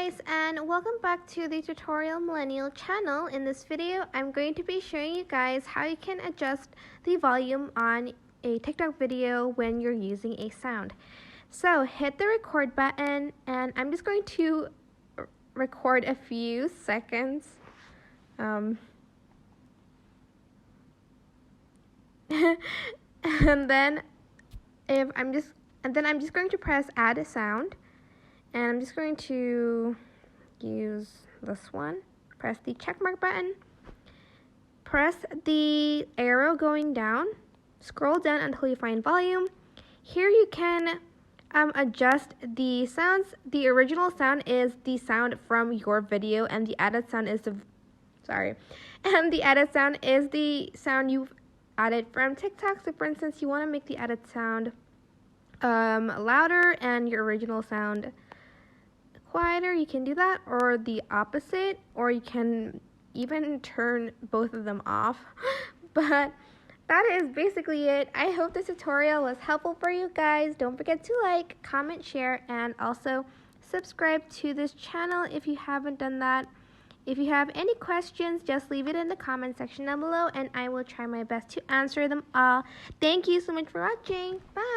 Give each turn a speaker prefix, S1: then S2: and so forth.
S1: guys, and welcome back to the Tutorial Millennial channel. In this video, I'm going to be showing you guys how you can adjust the volume on a TikTok video when you're using a sound. So hit the record button, and I'm just going to record a few seconds. And then I'm just going to press add a sound. And I'm just going to use this one. Press the check mark button. Press the arrow going down. Scroll down until you find volume. Here you can adjust the sounds. The original sound is the sound from your video, and the added sound is the sound you've added from TikTok. So for instance, you want to make the added sound louder and your original sound quieter, you can do that, or the opposite, or you can even turn both of them off. But that is basically it. I hope this tutorial was helpful for you guys. Don't forget to like, comment, share, and also subscribe to this channel if you haven't done that. If you have any questions, just leave it in the comment section down below, and I will try my best to answer them all. Thank you so much for watching. Bye!